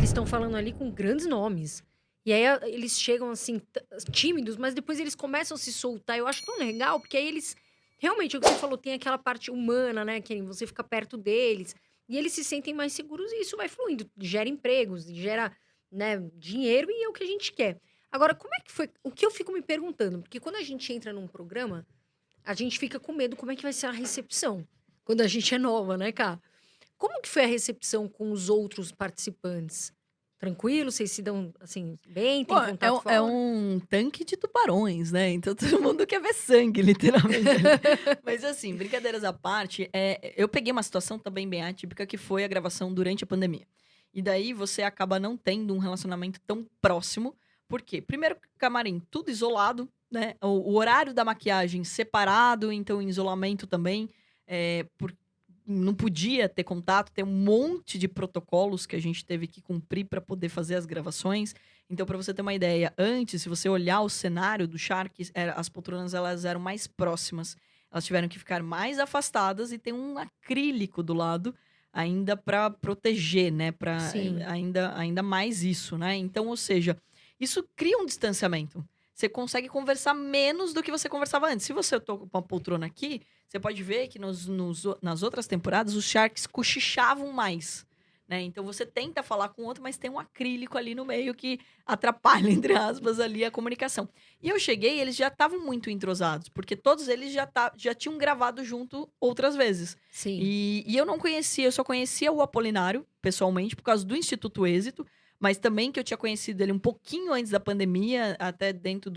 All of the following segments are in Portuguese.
eles estão falando ali com grandes nomes. E aí eles chegam assim, tímidos, mas depois eles começam a se soltar. Eu acho tão legal, porque aí eles. Realmente, é o que você falou, tem aquela parte humana, né? Que você fica perto deles. E eles se sentem mais seguros e isso vai fluindo. Gera empregos, gera, né, dinheiro e é o que a gente quer. Agora, como é que foi? O que eu fico me perguntando? Porque quando a gente entra num programa, a gente fica com medo como é que vai ser a recepção. Quando a gente é nova, né, cara? Como que foi a recepção com os outros participantes? Tranquilo? Vocês se dão, assim, bem? Pô, Tem é contato um é fora? um tanque de tubarões, né, então todo mundo quer ver sangue, literalmente ali. Mas assim, brincadeiras à parte, eu peguei uma situação também bem atípica, que foi a gravação durante a pandemia. E daí você acaba não tendo um relacionamento tão próximo, por quê? Primeiro camarim tudo isolado, né, o horário da maquiagem separado, então em isolamento também, por não podia ter contato, tem um monte de protocolos que a gente teve que cumprir para poder fazer as gravações. Então, para você ter uma ideia, antes, se você olhar o cenário do Shark, as poltronas elas eram mais próximas. Elas tiveram que ficar mais afastadas e tem um acrílico do lado ainda para proteger, né? Para Sim. ainda mais isso, né? Então, ou seja, isso cria um distanciamento. Você consegue conversar menos do que você conversava antes. Se você toca uma poltrona aqui, você pode ver que nas outras temporadas os Sharks cochichavam mais, né? Então você tenta falar com o outro, mas tem um acrílico ali no meio que atrapalha, entre aspas, ali a comunicação. E eu cheguei, eles já estavam muito entrosados, porque todos eles já tinham gravado junto outras vezes. Sim. E eu não conhecia, eu só conhecia o Apolinário, pessoalmente, por causa do Instituto Êxito, mas também que eu tinha conhecido ele um pouquinho antes da pandemia, até dentro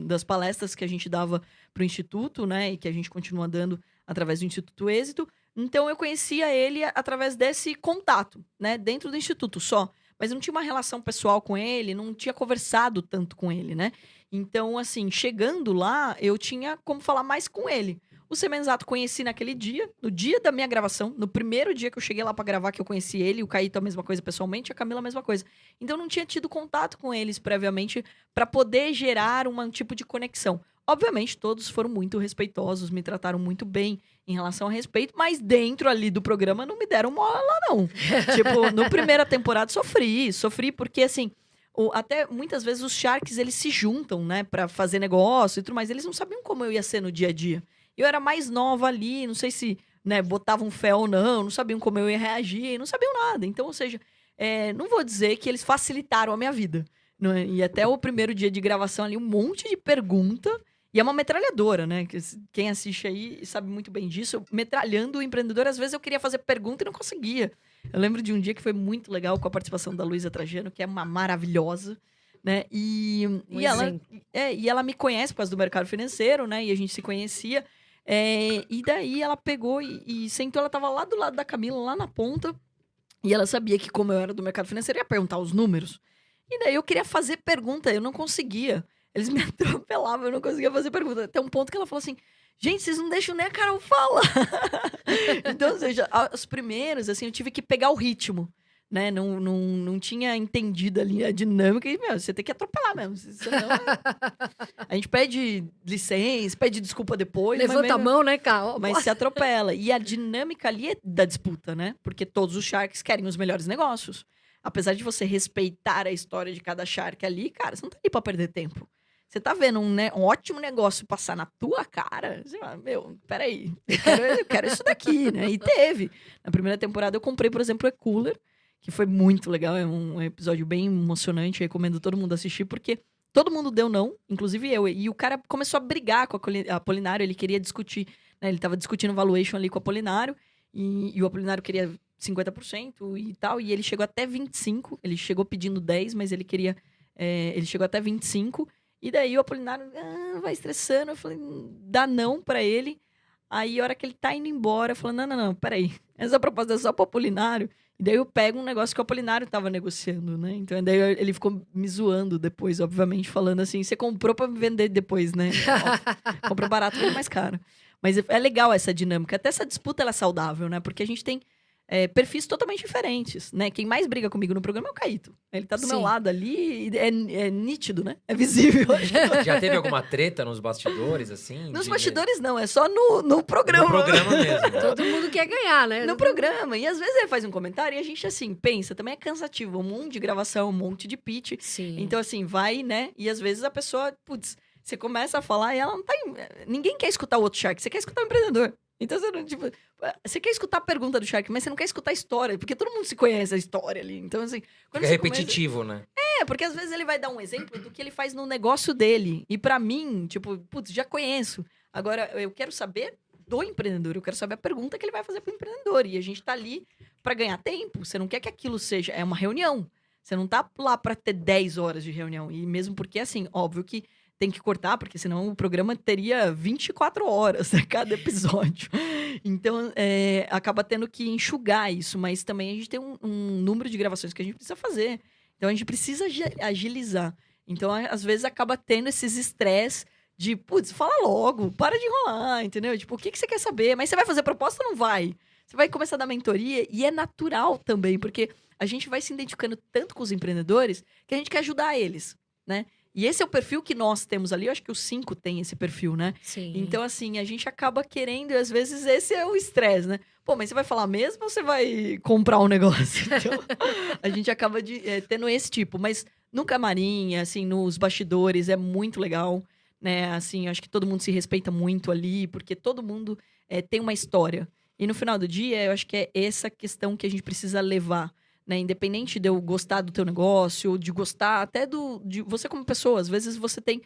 das palestras que a gente dava para o Instituto, né? E que a gente continua dando através do Instituto Êxito. Então eu conhecia ele através desse contato, né? Dentro do Instituto só. Mas eu não tinha uma relação pessoal com ele, não tinha conversado tanto com ele, né? Então, assim, chegando lá, eu tinha como falar mais com ele. O Semenzato conheci naquele dia, no dia da minha gravação, no primeiro dia que eu cheguei lá pra gravar, que eu conheci ele, o Caíto a mesma coisa pessoalmente, a Camila a mesma coisa. Então eu não tinha tido contato com eles previamente pra poder gerar um tipo de conexão. Obviamente, todos foram muito respeitosos, me trataram muito bem em relação a respeito, mas dentro ali do programa não me deram mola lá, não. Tipo, no primeira temporada sofri porque assim, até muitas vezes os Sharks eles se juntam, né, pra fazer negócio e tudo mais, eles não sabiam como eu ia ser no dia a dia. Eu era mais nova ali, não sei se, né, botavam fé ou não sabiam como eu ia reagir, não sabiam nada. Então, ou seja, não vou dizer que eles facilitaram a minha vida. E até o primeiro dia de gravação ali, um monte de pergunta. E é uma metralhadora, né? Quem assiste aí sabe muito bem disso. Metralhando o empreendedor, às vezes eu queria fazer pergunta e não conseguia. Eu lembro de um dia que foi muito legal com a participação da Luísa Trajano, que é uma maravilhosa, né? Um Ela, exemplo. e ela me conhece por causa do mercado financeiro, né? E a gente se conhecia. E daí ela pegou e sentou, ela tava lá do lado da Camila, lá na ponta, e ela sabia que, como eu era do mercado financeiro, eu ia perguntar os números. E daí eu queria fazer pergunta, eu não conseguia. Eles me atropelavam, eu não conseguia fazer pergunta. Até um ponto que ela falou assim: gente, vocês não deixam nem a Carol falar. Então, ou seja, os primeiros, assim, eu tive que pegar o ritmo. Né? Não tinha entendido ali a dinâmica. E, meu, você tem que atropelar mesmo. Senão, a gente pede licença, pede desculpa depois, Levanta a mão, né, cara? mas se atropela. E a dinâmica ali é da disputa, né? Porque todos os Sharks querem os melhores negócios. Apesar de você respeitar a história de cada Shark ali, cara, você não tá ali pra perder tempo. Você tá vendo um ótimo negócio passar na tua cara, você fala, meu, peraí, eu quero isso daqui, né? E teve. Na primeira temporada eu comprei, por exemplo, o E-Cooler, que foi muito legal, é um episódio bem emocionante, recomendo todo mundo assistir, porque todo mundo deu não, inclusive eu. E o cara começou a brigar com a Apolinário, ele queria discutir, né? Ele tava discutindo valuation ali com o Apolinário, e o Apolinário queria 50% e tal, e ele chegou até 25%, ele chegou pedindo 10%, mas ele queria, ele chegou até 25%, e daí o Apolinário vai estressando, eu falei, dá não pra ele, aí a hora que ele tá indo embora, eu falei, não, peraí, essa proposta é só pro Apolinário, e daí eu pego um negócio que o Apolinário tava negociando, né, então daí ele ficou me zoando depois, obviamente, falando assim, você comprou pra me vender depois, né, comprou barato, foi mais caro. Mas é legal essa dinâmica. Até essa disputa ela é saudável, né? Porque a gente tem perfis totalmente diferentes, né? Quem mais briga comigo no programa é o Caíto. Ele tá do meu Sim. lado ali, e é nítido, né? É visível. Já teve alguma treta nos bastidores, assim? Nos de- bastidores não, é só no programa. No programa mesmo. Todo mundo quer ganhar, né? No programa. E às vezes ele faz um comentário e a gente, assim, pensa, também é cansativo. Um monte de gravação, um monte de pitch. Sim. Então, assim, vai, né? E às vezes a pessoa, putz, você começa a falar e ela não tá. Ninguém quer escutar o outro Shark, você quer escutar o empreendedor. Então, você, não, tipo, você quer escutar a pergunta do Shark, mas você não quer escutar a história, porque todo mundo se conhece a história ali. Então, assim. Quando Fica você começa- repetitivo, né? porque às vezes ele vai dar um exemplo do que ele faz no negócio dele. E pra mim, tipo, putz, já conheço. Agora, eu quero saber do empreendedor, eu quero saber a pergunta que ele vai fazer pro empreendedor. E a gente tá ali pra ganhar tempo. Você não quer que aquilo seja. É uma reunião. Você não tá lá pra ter 10 horas de reunião. E mesmo porque, assim, óbvio que tem que cortar, porque senão o programa teria 24 horas a cada episódio. Então, acaba tendo que enxugar isso. Mas também a gente tem um número de gravações que a gente precisa fazer. Então, a gente precisa agilizar. Então, às vezes, acaba tendo esses estresse de, putz, fala logo, para de enrolar, entendeu? Tipo, o que você quer saber? Mas você vai fazer proposta ou não vai? Você vai começar a dar mentoria e é natural também, porque a gente vai se identificando tanto com os empreendedores que a gente quer ajudar eles, né? E esse é o perfil que nós temos ali. Eu acho que os 5 têm esse perfil, né? Sim. Então, assim, a gente acaba querendo, e às vezes esse é o estresse, né? Pô, mas você vai falar mesmo ou você vai comprar um negócio? Então, a gente acaba tendo esse tipo. Mas no camarim, assim, nos bastidores, é muito legal, né? Assim, acho que todo mundo se respeita muito ali, porque todo mundo tem uma história. E no final do dia, eu acho que é essa questão que a gente precisa levar, né? Independente de eu gostar do teu negócio, ou de gostar até de você como pessoa. Às vezes você tem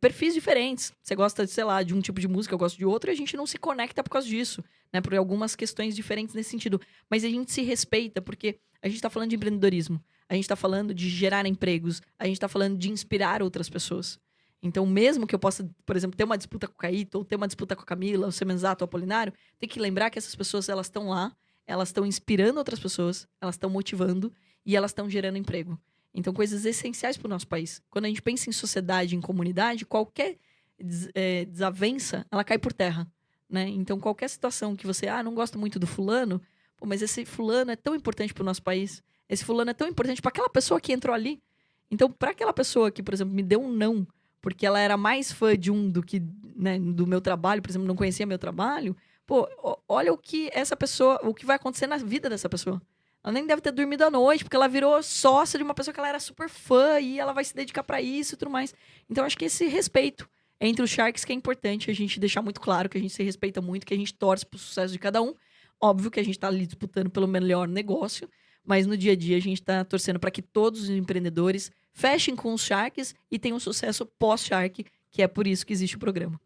perfis diferentes. Você gosta, sei lá, de um tipo de música, eu gosto de outro, e a gente não se conecta por causa disso, né? Por algumas questões diferentes nesse sentido. Mas a gente se respeita, porque a gente tá falando de empreendedorismo, a gente tá falando de gerar empregos, a gente tá falando de inspirar outras pessoas. Então, mesmo que eu possa, por exemplo, ter uma disputa com o Caíto, ou ter uma disputa com a Camila, o Semenzato, o Apolinário, tem que lembrar que essas pessoas, elas estão lá, elas estão inspirando outras pessoas, elas estão motivando e elas estão gerando emprego. Então, coisas essenciais para o nosso país. Quando a gente pensa em sociedade, em comunidade, qualquer desavença, ela cai por terra, né? Então, qualquer situação que você, não gosto muito do fulano, pô, mas esse fulano é tão importante para o nosso país, esse fulano é tão importante para aquela pessoa que entrou ali. Então, para aquela pessoa que, por exemplo, me deu um não, porque ela era mais fã de um do que, né, do meu trabalho, por exemplo, não conhecia meu trabalho, pô, olha o que essa pessoa, o que vai acontecer na vida dessa pessoa. Ela nem deve ter dormido à noite, porque ela virou sócia de uma pessoa que ela era super fã e ela vai se dedicar pra isso e tudo mais. Então, acho que esse respeito entre os Sharks que é importante a gente deixar muito claro que a gente se respeita muito, que a gente torce pro sucesso de cada um. Óbvio que a gente tá ali disputando pelo melhor negócio, mas no dia a dia a gente tá torcendo para que todos os empreendedores fechem com os Sharks e tenham um sucesso pós-Shark, que é por isso que existe o programa.